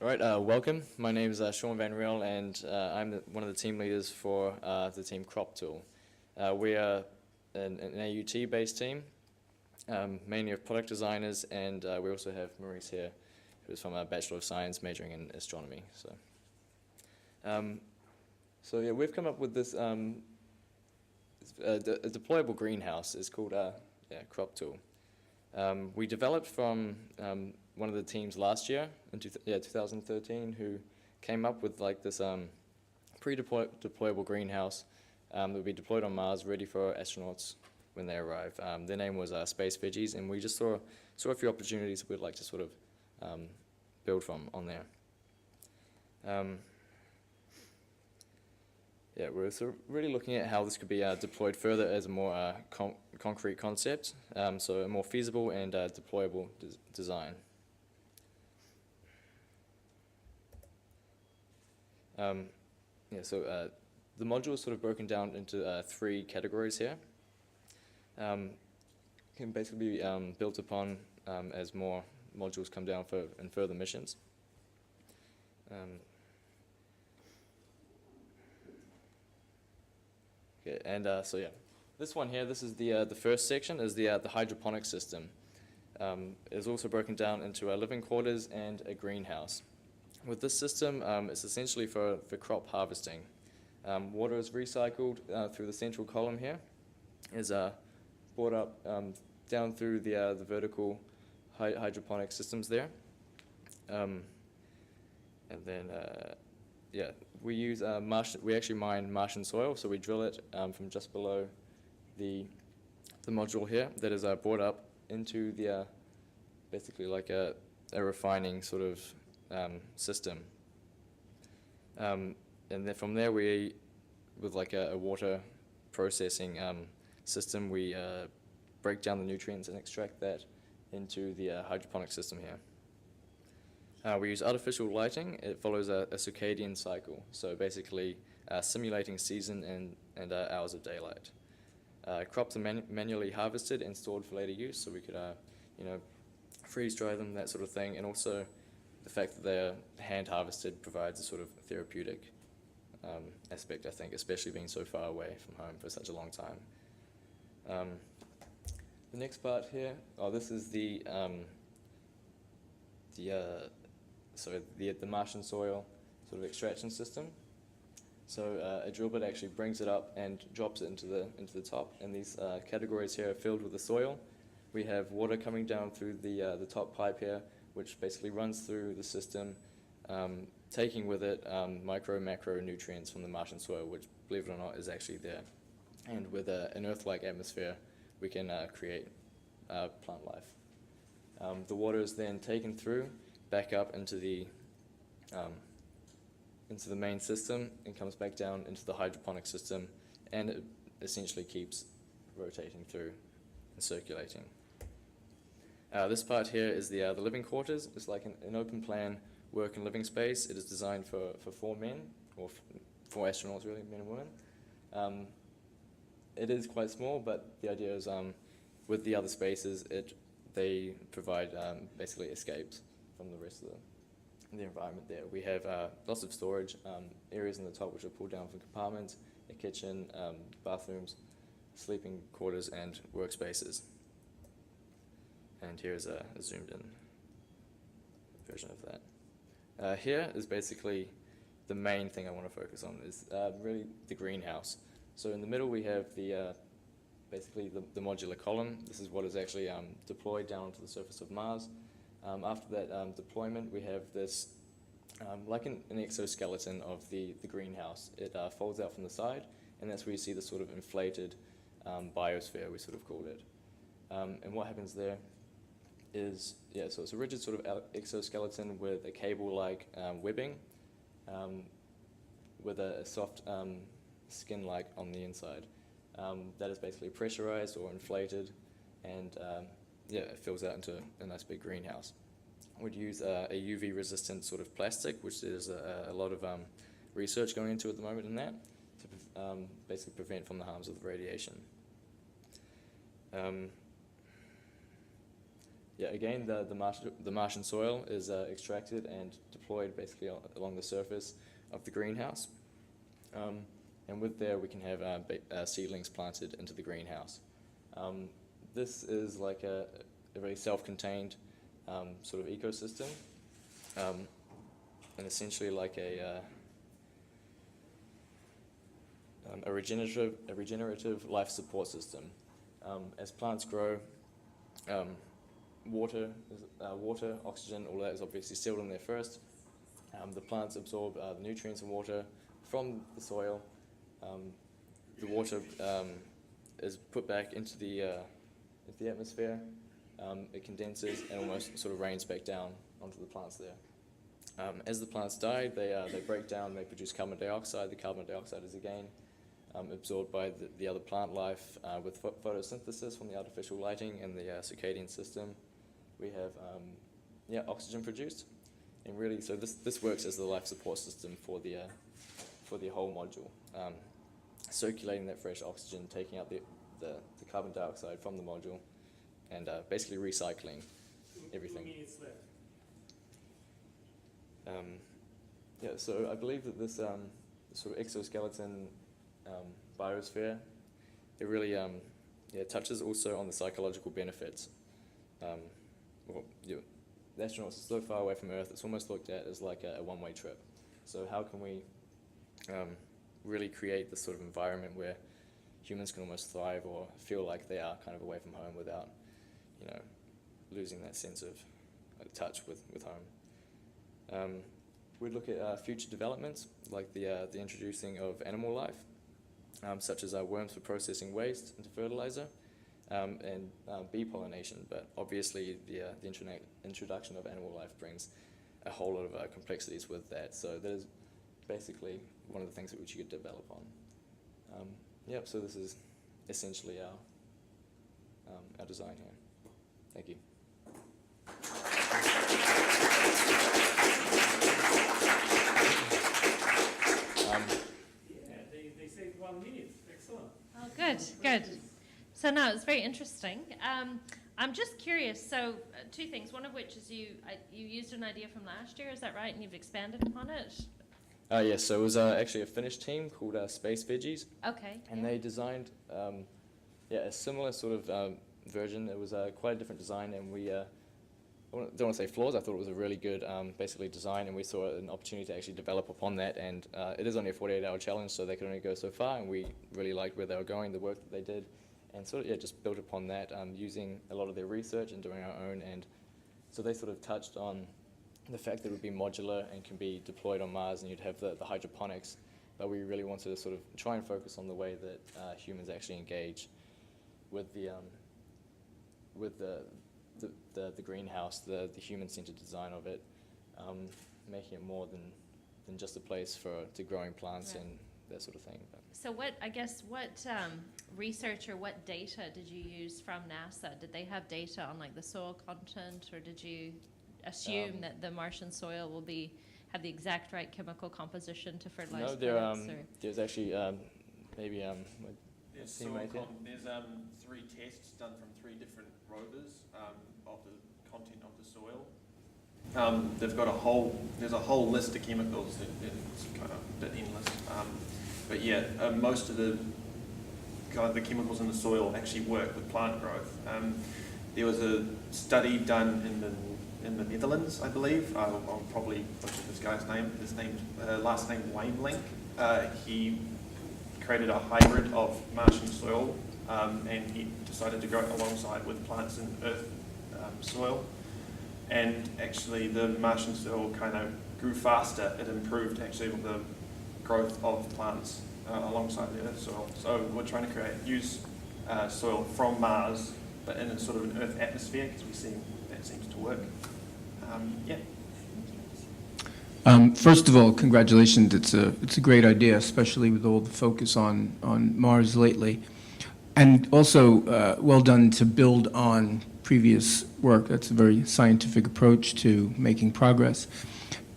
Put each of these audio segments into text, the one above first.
All right, welcome. My name is Sean Van Riel, and I'm one of the team leaders for the team Crop Tool. We are an AUT-based team, mainly of product designers, and we also have Maurice here, who's from a Bachelor of Science majoring in astronomy. So yeah, we've come up with this a deployable greenhouse. It's called Crop Tool. We developed from one of the teams last year, in 2013, who came up with like this pre-deployable greenhouse that would be deployed on Mars, ready for astronauts when they arrive. Their name was Space Veggies, and we just saw a few opportunities we'd like to sort of build from on there. Yeah, we're sort of really looking at how this could be deployed further as a more concrete concept, so a more feasible and deployable design. So the module is sort of broken down into 3 categories here. Can basically be built upon as more modules come down in further missions. Okay, and so yeah, this one here, this is the first section, is the hydroponic system. It's also broken down into living quarters and a greenhouse. With this system, it's essentially for crop harvesting. Water is recycled through the central column here, is brought up down through the vertical hydroponic systems there. And then, yeah, we use we actually mine Martian soil, so we drill it from just below the module here that is brought up into the basically like a refining sort of system. And then from there, with like a water processing system, we break down the nutrients and extract that into the hydroponic system here. We use artificial lighting. It follows a circadian cycle, so basically simulating season and hours of daylight. Crops are manually harvested and stored for later use, so we could freeze dry them, that sort of thing, and also the fact that they're hand harvested provides a sort of therapeutic aspect, I think, especially being so far away from home for such a long time. The next part here, this is the Martian soil sort of extraction system. So a drill bit actually brings it up and drops it into the top, and these categories here are filled with the soil. We have water coming down through the top pipe here, which basically runs through the system, taking with it macro nutrients from the Martian soil, which, believe it or not, is actually there. And with an Earth-like atmosphere, we can create plant life. The water is then taken through, back up into the main system, and comes back down into the hydroponic system, and it essentially keeps rotating through and circulating. This part here is the living quarters. It's like an open plan work and living space. It is designed for 4 men, or 4 astronauts really, men and women. It is quite small, but the idea is with the other spaces, they provide basically escapes from the rest of the environment there. We have lots of storage areas in the top which are pulled down for compartments, a kitchen, bathrooms, sleeping quarters, and workspaces. And here's a zoomed-in version of that. Here is basically the main thing I want to focus on, is really the greenhouse. So in the middle we have basically the modular column. This is what is actually deployed down onto the surface of Mars. After that deployment, we have this like an exoskeleton of the greenhouse. It folds out from the side, and that's where you see the sort of inflated biosphere, we sort of called it. And what happens there is, so it's a rigid sort of exoskeleton with a cable-like webbing, with a soft skin-like on the inside. That is basically pressurized or inflated, and it fills out into a nice big greenhouse. We'd use a UV-resistant sort of plastic, which there's a lot of research going into at the moment in that, to basically prevent from the harms of the radiation. yeah, again, the Martian soil is extracted and deployed basically along the surface of the greenhouse. And with there, we can have seedlings planted into the greenhouse. This is like a very self-contained sort of ecosystem, and essentially like a regenerative life support system. As plants grow, water, oxygen, all that is obviously sealed in there first. The plants absorb the nutrients and water from the soil. The water is put back into the atmosphere. It condenses and almost sort of rains back down onto the plants there. As the plants die, they break down, they produce carbon dioxide. The carbon dioxide is again absorbed by the other plant life with photosynthesis from the artificial lighting and the circadian system. We have oxygen produced, and really, so this works as the life support system for the whole module, circulating that fresh oxygen, taking out the carbon dioxide from the module, and basically recycling everything. 2 minutes left. So I believe that this sort of exoskeleton biosphere, it really touches also on the psychological benefits. The astronauts are so far away from Earth, it's almost looked at as like a one-way trip. So how can we really create this sort of environment where humans can almost thrive or feel like they are kind of away from home without, losing that sense of touch with home. We'd look at future developments, like the introducing of animal life, such as worms for processing waste into fertilizer, and bee pollination. But obviously, the introduction of animal life brings a whole lot of complexities with that. So that is basically one of the things that which you could develop on. So this is essentially our design here. Thank you. They saved 1 minute. Excellent. Oh, good. So no, it's very interesting. I'm just curious. So two things. One of which is you used an idea from last year. Is that right? And you've expanded upon it. Yes. So it was actually a Finnish team called Space Veggies. Okay. And they designed a similar sort of version. It was quite a different design, and we don't want to say flaws. I thought it was a really good, basically, design, and we saw an opportunity to actually develop upon that. And it is only a 48-hour challenge, so they could only go so far, and we really liked where they were going, the work that they did, and sort of just built upon that, using a lot of their research and doing our own. And so they sort of touched on the fact that it would be modular and can be deployed on Mars, and you'd have the hydroponics. But we really wanted to sort of try and focus on the way that humans actually engage with the greenhouse, the human-centered design of it, making it more than just a place to growing plants and that sort of thing. So what research or what data did you use from NASA? Did they have data on like the soil content, or did you assume that the Martian soil will have the exact right chemical composition to fertilize plants? There's actually maybe there's 3 tests done from 3 different rovers of the content of the soil. They've got there's a whole list of chemicals it's kind of a bit endless. Most of the chemicals in the soil actually work with plant growth. There was a study done in the Netherlands, I believe. I'll probably butcher this guy's name. His last name Wainlink. He created a hybrid of Martian soil, and he decided to grow it alongside with plants in Earth soil. And actually the Martian soil kind of grew faster. It improved actually with the growth of plants alongside the Earth soil. So we're trying to use soil from Mars, but in a sort of an Earth atmosphere, because we see that seems to work. First of all, congratulations. It's a great idea, especially with all the focus on Mars lately. And also, well done to build on previous work. That's a very scientific approach to making progress.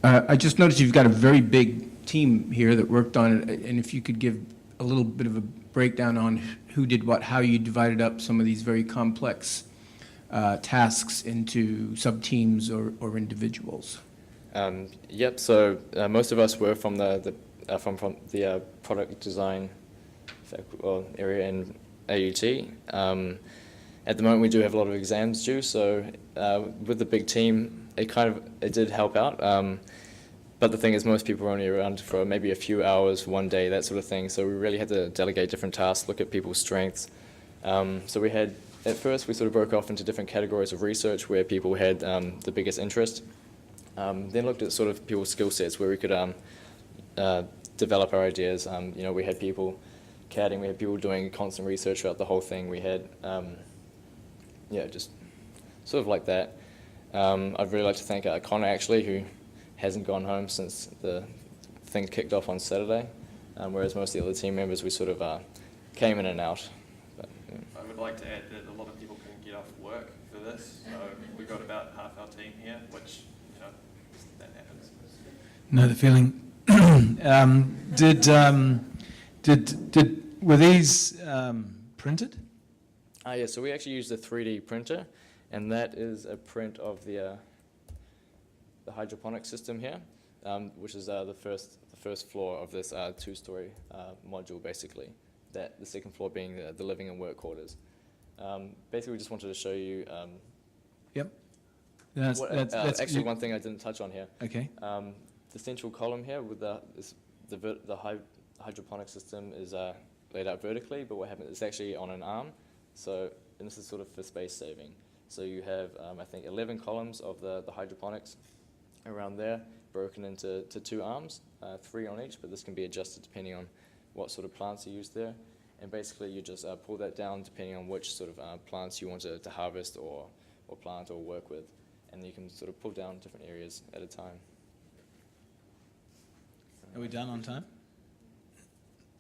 I just noticed you've got a very big team here that worked on it, and if you could give a little bit of a breakdown on who did what, how you divided up some of these very complex tasks into sub-teams or individuals? Yep. So most of us were from the product design area in AUT. At the moment, we do have a lot of exams due, so with the big team, it did help out. But the thing is, most people were only around for maybe a few hours, one day, that sort of thing. So we really had to delegate different tasks, look at people's strengths. So we had, at first, we sort of broke off into different categories of research where people had the biggest interest. Then looked at sort of people's skill sets where we could develop our ideas. We had people CADing, we had people doing constant research throughout the whole thing. We had, just sort of like that. I'd really like to thank Connor, actually, who hasn't gone home since the thing kicked off on Saturday, whereas most of the other team members, we sort of came in and out. But, yeah. I would like to add that a lot of people couldn't get off work for this, so we got about half our team here, which, that happens. Know the feeling. Were these printed? Yeah, so we actually used a 3D printer, and that is a print of the hydroponic system here, which is the first floor of this two-story module, basically. The second floor being the living and work quarters. Basically, we just wanted to show you. Yep. That's actually, one thing I didn't touch on here. Okay. The central column here with the hydroponic system is laid out vertically, but what happens is actually on an arm. So, and this is sort of for space saving. So you have, I think, 11 columns of the hydroponics around there, broken into 2 arms, 3 on each, but this can be adjusted depending on what sort of plants are used there. And basically you just pull that down depending on which sort of plants you want to harvest or plant or work with. And you can sort of pull down different areas at a time. Are we done on time?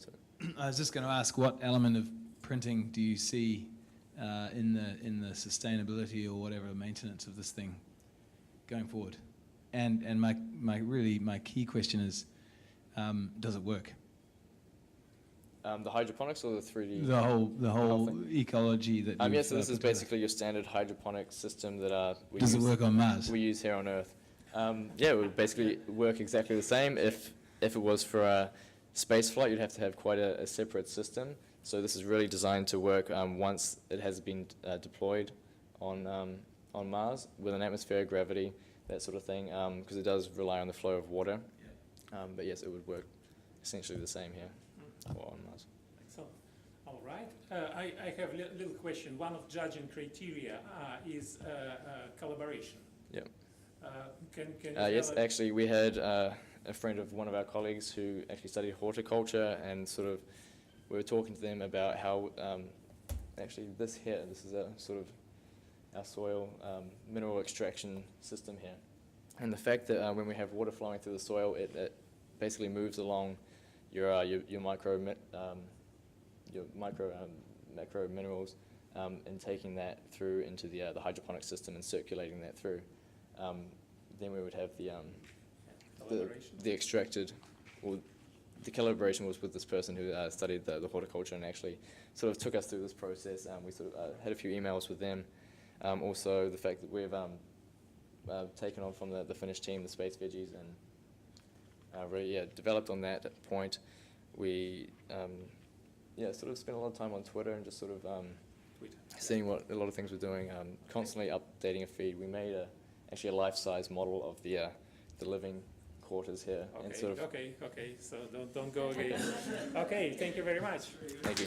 So, I was just going to ask, what element of printing do you see in the sustainability or whatever maintenance of this thing going forward? And my key question is, does it work? the hydroponics or the 3D? The whole ecology that. Yes, so this is basically your standard hydroponic system that Does it work on Mars? we use here on Earth. Yeah, it would basically work exactly the same. If it was for a space flight, you'd have to have quite a separate system. So this is really designed to work once it has been deployed on Mars with an atmospheric gravity, that sort of thing, because it does rely on the flow of water. Yeah. But yes, it would work essentially the same here or on Mars. Excellent. All right. I have a little question. One of judging criteria is collaboration. Yep. Can you Yes, tell us- actually, we had a friend of one of our colleagues who actually studied horticulture, and sort of we were talking to them about how actually this is a sort of our soil mineral extraction system here, and the fact that when we have water flowing through the soil, it basically moves along your macro minerals and taking that through into the hydroponic system and circulating that through. Then we would have the extracted, or the collaboration was with this person who studied the horticulture and actually sort of took us through this process. We sort of had a few emails with them. Also, the fact that we've taken on from the Finnish team, the space veggies, and really developed on that point. We sort of spent a lot of time on Twitter and just sort of seeing what a lot of things we're doing, constantly updating a feed. We made actually a life-size model of the living quarters here. Okay, and sort of okay. So don't go again. Okay, thank you very much. Thank you.